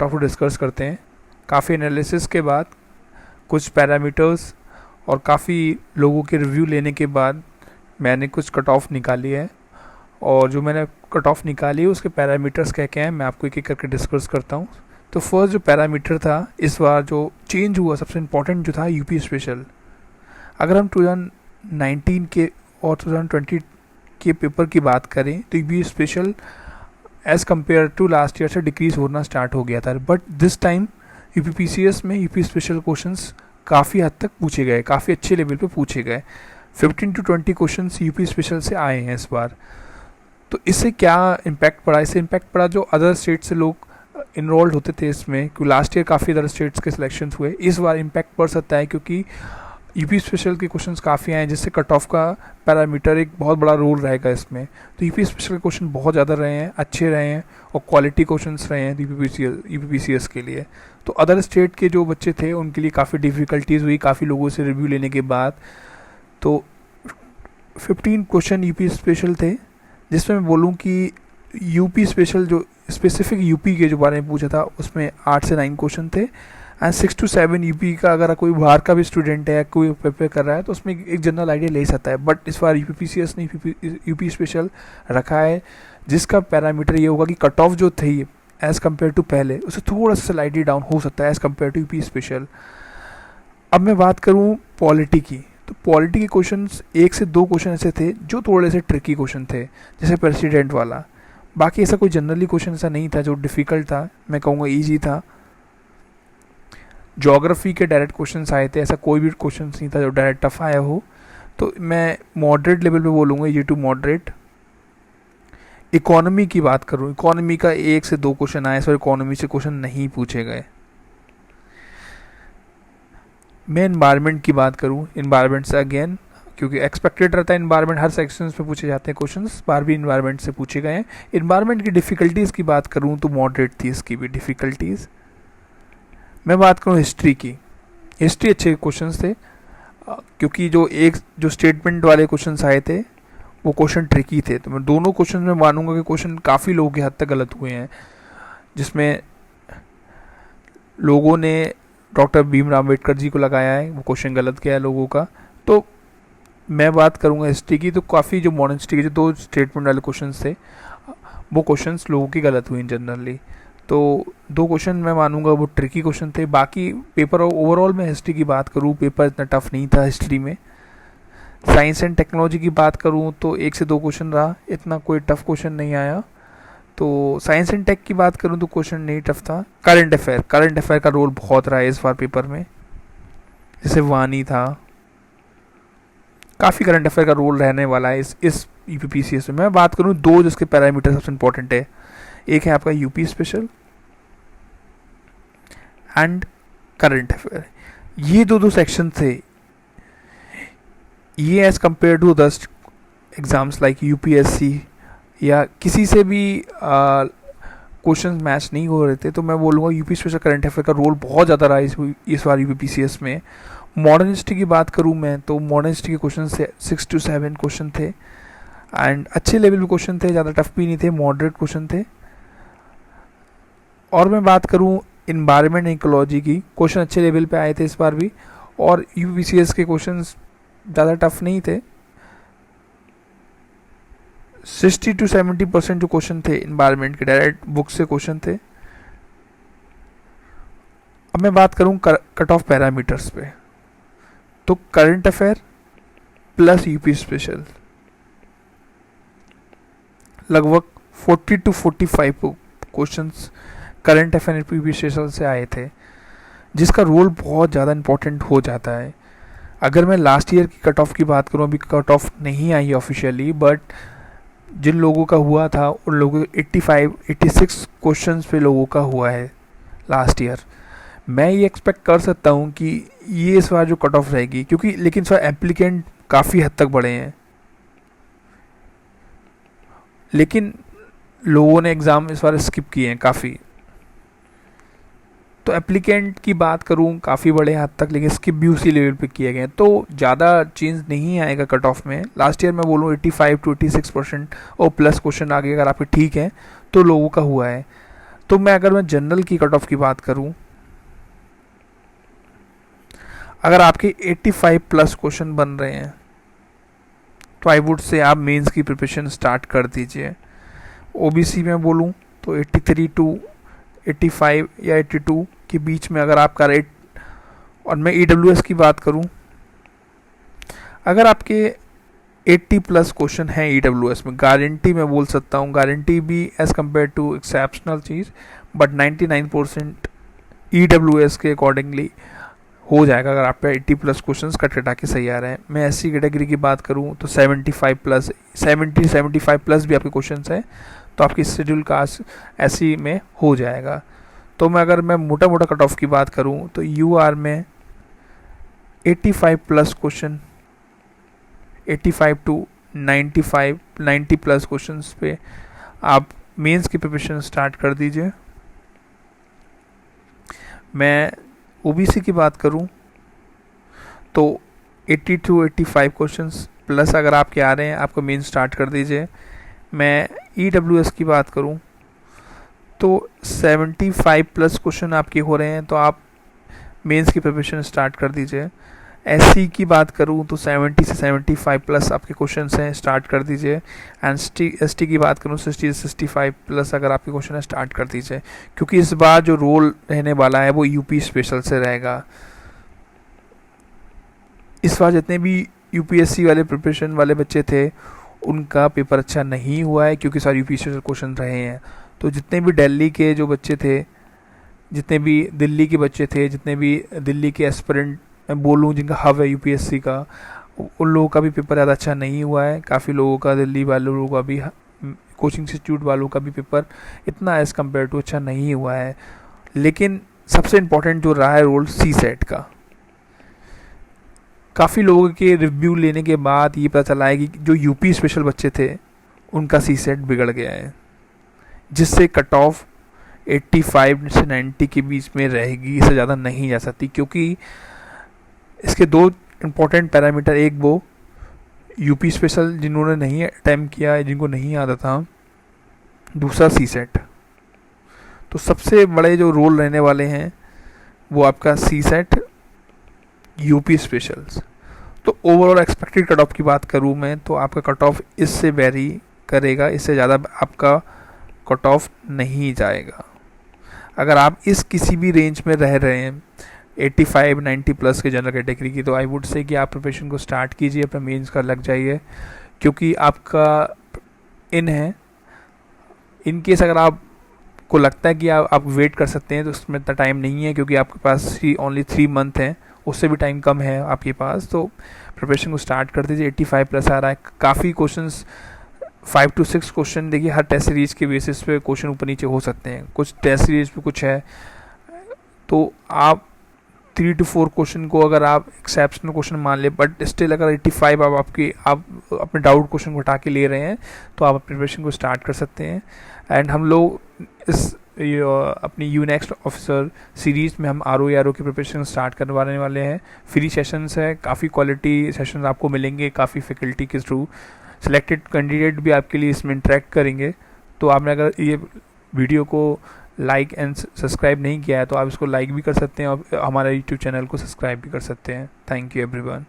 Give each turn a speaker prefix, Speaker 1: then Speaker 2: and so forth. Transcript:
Speaker 1: Topic discuss करते हैं। काफ़ी एनालिसिस के बाद, कुछ पैरामीटर्स और काफ़ी लोगों के रिव्यू लेने के बाद मैंने कुछ कट ऑफ निकाली है, और जो मैंने कट ऑफ निकाली है उसके पैरामीटर्स क्या क्या हैं मैं आपको एक एक करके डिस्कस करता हूँ। तो फर्स्ट जो पैरामीटर था इस बार जो चेंज हुआ, सबसे इम्पोर्टेंट जो था यूपी स्पेशल। अगर हम 2019 के और 2020 के पेपर की बात करें तो UP special as compare to last year से डिक्रीज़ होना स्टार्ट हो गया था, but this time UP PCS में यूपी स्पेशल क्वेश्चंस काफ़ी हद तक पूछे गए, काफ़ी अच्छे लेवल पे पूछे गए। 15 to 20 क्वेश्चंस यूपी स्पेशल से आए हैं इस बार। तो इससे क्या इम्पैक्ट पड़ा? इससे इम्पैक्ट पड़ा जो अदर स्टेट से लोग इनरोल्ड होते थे इसमें, क्योंकि लास्ट ईयर काफ़ी अदर स्टेट्स के सिलेक्शंस हुए, इस बार इम्पैक्ट पड़ सकता है क्योंकि यूपी स्पेशल के क्वेश्चंस काफ़ी आए हैं, जिससे कट ऑफ का पैरामीटर एक बहुत बड़ा रोल रहेगा इसमें। तो यूपी स्पेशल के क्वेश्चन बहुत ज़्यादा रहे हैं, अच्छे रहे हैं और क्वालिटी क्वेश्चंस रहे हैं यूपी पीसीएस के लिए। तो अदर स्टेट के जो बच्चे थे उनके लिए काफ़ी डिफ़िकल्टीज़ हुई काफ़ी लोगों से रिव्यू लेने के बाद। तो 15 क्वेश्चन यूपी स्पेशल थे, जिसमें मैं बोलूँ कि यूपी स्पेशल जो स्पेसिफिक यूपी के जो बारे में पूछा था उसमें 8 से 9 क्वेश्चन थे, एंड 6 to 7 यूपी का अगर कोई बाहर का भी स्टूडेंट है या कोई प्रिपेयर कर रहा है तो उसमें एक जनरल आइडिया ले सकता है। बट इस बार यूपी पीसीएस ने यूपी स्पेशल रखा है, जिसका पैरामीटर ये होगा कि कट ऑफ जो थी एज़ कम्पेयर टू पहले उससे थोड़ा सा स्लाइडली डाउन हो सकता है as compare to UP special. अब मैं बात करूँ पॉलिटी की, तो पॉलिटी के क्वेश्चंस 1 से 2 क्वेश्चन ऐसे थे जो थोड़े से ट्रिकी क्वेश्चन थे, जैसे प्रेसिडेंट वाला। बाकी ऐसा कोई जनरली क्वेश्चन ऐसा नहीं था जो डिफ़िकल्ट था, मैं कहूँगा ईजी था। ज्योग्राफी के डायरेक्ट क्वेश्चंस आए थे, ऐसा कोई भी क्वेश्चन नहीं था जो डायरेक्ट टफ आया हो, तो मैं मॉडरेट लेवल पे बोलूँगा, ये टू मॉडरेट। इकोनॉमी की बात करूँ, इकोनॉमी का 1 से 2 क्वेश्चन आए, इस बार इकोनॉमी से क्वेश्चन नहीं पूछे गए। मैं एनवायरनमेंट की बात करूँ, एनवायरनमेंट से अगेन क्योंकि एक्सपेक्टेड रहता है एनवायरनमेंट, हर सेक्शंस में पूछे जाते हैं क्वेश्चंस, बार भी एनवायरनमेंट से पूछे गए हैं। एनवायरनमेंट की डिफ़िकल्टीज़ की बात करूँ तो मॉडरेट थी इसकी भी डिफ़िकल्टीज़। मैं बात करूँ हिस्ट्री की, हिस्ट्री अच्छे क्वेश्चंस थे, क्योंकि जो स्टेटमेंट वाले क्वेश्चंस आए थे वो क्वेश्चन ट्रिकी थे। तो मैं दोनों क्वेश्चन में मानूंगा कि क्वेश्चन काफ़ी लोगों के हद तक गलत हुए हैं, जिसमें लोगों ने डॉक्टर भीमराव अम्बेडकर जी को लगाया है, वो क्वेश्चन गलत किया है लोगों का। तो मैं बात करूँगा हिस्ट्री की, तो काफ़ी जो मॉडर्न हिस्ट्री के जो 2 स्टेटमेंट वाले क्वेश्चंस थे वो क्वेश्चंस लोगों की गलत हुई जनरली। तो 2 क्वेश्चन मैं मानूंगा वो ट्रिकी क्वेश्चन थे। बाकी पेपर ओवरऑल में हिस्ट्री की बात करूँ, पेपर इतना टफ नहीं था हिस्ट्री में। साइंस एंड टेक्नोलॉजी की बात करूँ तो 1 से 2 क्वेश्चन रहा, इतना कोई टफ क्वेश्चन नहीं आया। तो साइंस एंड टेक की बात करूँ तो क्वेश्चन नहीं टफ था। करंट अफेयर का रोल बहुत रहा है इस बार पेपर में, जैसे वानी था, काफ़ी करंट अफेयर का रोल रहने वाला है इस यूपी पीसीएस में। मैं बात करूँ 2 जिसके पैरामीटर सबसे इंपॉर्टेंट है, एक है आपका UP special and current affair. ये दो सेक्शन थे, ये as compare to other exams like UPSC या किसी से भी क्वेश्चन मैच नहीं हो रहे थे, तो मैं बोलूँगा यूपी स्पेशल करंट अफेयर का रोल बहुत ज़्यादा रहा इस बार यूपी पीसीएस में। मॉडर्न हिस्ट्री की बात करूँ मैं तो मॉडर्न हिस्ट्री के क्वेश्चन से 6 to 7 क्वेश्चन थे, एंड अच्छे लेवल पे क्वेश्चन थे, ज़्यादा टफ भी नहीं थे, मॉडरेट क्वेश्चन थे। और मैं बात करूँ इन्वायरमेंट एंड इकोलॉजी की, क्वेश्चन अच्छे लेवल पे आए थे इस बार भी, और यूपीसीएस के क्वेश्चन ज़्यादा टफ नहीं थे। 60 to 70% जो क्वेश्चन थे इन्वायरमेंट के डायरेक्ट बुक से क्वेश्चन थे। अब मैं बात करूँ कट ऑफ पैरामीटर्स पे, तो current affair plus UP special लगभग 40 to 45 questions current affair UP special से आए थे, जिसका रोल बहुत ज़्यादा इंपॉर्टेंट हो जाता है। अगर मैं लास्ट ईयर की कट ऑफ की बात करूँ, अभी कट ऑफ नहीं आई ऑफिशियली, बट जिन लोगों का हुआ था उन लोगों 86 क्वेश्चंस पे लोगों का हुआ है लास्ट ईयर। मैं ये एक्सपेक्ट कर सकता हूँ कि ये इस बार जो कट ऑफ रहेगी, क्योंकि लेकिन इस बार एप्लीकेंट काफ़ी हद तक बढ़े हैं, लेकिन लोगों ने एग्ज़ाम इस बार स्किप किए हैं काफ़ी। तो एप्लीकेंट की बात करूँ काफ़ी बड़े हद तक, लेकिन स्किप भी उसी लेवल पे किए गए हैं, तो ज़्यादा चेंज नहीं आएगा कट ऑफ में। लास्ट ईयर मैं बोलूँ 85 to 86% और प्लस क्वेश्चन आगे अगर आपके ठीक हैं तो लोगों का हुआ है। तो अगर मैं जनरल की कट ऑफ की बात करूं, अगर आपके 85 प्लस क्वेश्चन बन रहे हैं तो आई वुड से आप मेंस की प्रिपरेशन स्टार्ट कर दीजिए। ओबीसी में बोलूं तो 83 टू 85 या 82 के बीच में अगर आपका रेट, और मैं ईडब्ल्यूएस की बात करूं, अगर आपके 80 प्लस क्वेश्चन हैं ईडब्ल्यूएस में, गारंटी मैं बोल सकता हूं, गारंटी भी एज कम्पेयर टू एक्सेप्शनल चीज़, बट 99% ईडब्ल्यूएस के अकॉर्डिंगली हो जाएगा अगर आप पे 80 प्लस क्वेश्चंस कट कटा के सही आ रहे हैं। मैं ऐसी कैटेगरी की बात करूं तो 75 प्लस 75 प्लस भी आपके क्वेश्चंस हैं तो आपकी शेड्यूल कास्ट ऐसी में हो जाएगा। तो अगर मैं मोटा मोटा कट ऑफ की बात करूं तो यूआर में 85 plus question, 85 to 90 plus questions पे आप मेंस की प्रिपरेशन स्टार्ट कर दीजिए। मैं ओबीसी की बात करूं तो 80 टू 85 क्वेश्चंस प्लस अगर आपके आ रहे हैं, आपको मेन स्टार्ट कर दीजिए। मैं ईडब्ल्यूएस की बात करूं तो 75 प्लस क्वेश्चन आपके हो रहे हैं तो आप मेंस की प्रिपरेशन स्टार्ट कर दीजिए। एससी की बात करूं तो 70 से 75 प्लस आपके क्वेश्चंस हैं, स्टार्ट कर दीजिए। एंड एसटी की बात करूं 60 से 65 प्लस अगर आपके क्वेश्चन है, स्टार्ट कर दीजिए, क्योंकि इस बार जो रोल रहने वाला है वो यूपी स्पेशल से रहेगा। इस बार जितने भी यूपीएससी वाले प्रिपरेशन वाले बच्चे थे उनका पेपर अच्छा नहीं हुआ है, क्योंकि सारे यूपी स्पेशल क्वेश्चन रहे हैं। तो जितने भी दिल्ली के जो बच्चे थे, जितने भी दिल्ली के बच्चे थे, जितने भी दिल्ली के एस्पिरेंट मैं बोलूँ जिनका हब है यूपीएससी का, उन लोगों का भी पेपर ज़्यादा अच्छा नहीं हुआ है। काफ़ी लोगों का, दिल्ली वालों का भी, कोचिंग इंस्टीट्यूट वालों का भी पेपर इतना एज़ कम्पेयर टू अच्छा नहीं हुआ है। लेकिन सबसे इम्पोर्टेंट जो रहा है रोल सी सेट का, काफ़ी लोगों के रिव्यू लेने के बाद ये पता चला है कि जो यूपी स्पेशल बच्चे थे उनका सी सेट बिगड़ गया है, जिससे कट ऑफ 85 से 90 के बीच में रहेगी, इससे ज़्यादा नहीं जा सकती। क्योंकि इसके दो इम्पोर्टेंट पैरामीटर, एक वो यूपी स्पेशल जिन्होंने नहीं अटैम्प्ट किया है, जिनको नहीं आता था, दूसरा सी सेट। तो सबसे बड़े जो रोल रहने वाले हैं वो आपका सी सेट, यूपी स्पेशल्स। तो ओवरऑल एक्सपेक्टेड कट ऑफ की बात करूँ मैं तो आपका कट ऑफ इससे वेरी करेगा, इससे ज़्यादा आपका कट ऑफ नहीं जाएगा। अगर आप इस किसी भी रेंज में रह रहे हैं 85-90 प्लस के जनरल कैटेगरी की, तो आई वुड से कि आप प्रिपरेशन को स्टार्ट कीजिए, अपना मेंस का लग जाइए, क्योंकि आपका इन है। इन केस अगर आपको लगता है कि आप वेट कर सकते हैं तो उसमें इतना टाइम नहीं है, क्योंकि आपके पास ही ओनली 3 मंथ हैं, उससे भी टाइम कम है आपके पास। तो प्रिपरेशन को स्टार्ट कर दीजिए। 85 प्लस आ रहा है, काफ़ी क्वेश्चंस 5 to 6 क्वेश्चन, देखिए हर टेस्ट सीरीज के बेसिस पे क्वेश्चन ऊपर नीचे हो सकते हैं, कुछ टेस्ट सीरीज पे कुछ है, तो आप 3 to 4 क्वेश्चन को अगर आप एक्सेप्शनल क्वेश्चन मान ले, बट स्टिल अगर 85 आप अपने डाउट क्वेश्चन को हटा के ले रहे हैं तो आप प्रिपरेशन को स्टार्ट कर सकते हैं। एंड हम लोग इस अपनी यूनेक्स्ट ऑफिसर सीरीज़ में हम आर की प्रिपरेशन स्टार्ट करवाने वाले हैं। फ्री सेशंस है, काफ़ी क्वालिटी सेशंस आपको मिलेंगे, काफ़ी फैकल्टी के थ्रू सिलेक्टेड कैंडिडेट भी आपके लिए इसमें इंटरेक्ट करेंगे। तो आपने अगर ये वीडियो को लाइक एंड सब्सक्राइब नहीं किया है तो आप इसको लाइक भी कर सकते हैं और हमारे यूट्यूब चैनल को सब्सक्राइब भी कर सकते हैं। Thank you everyone.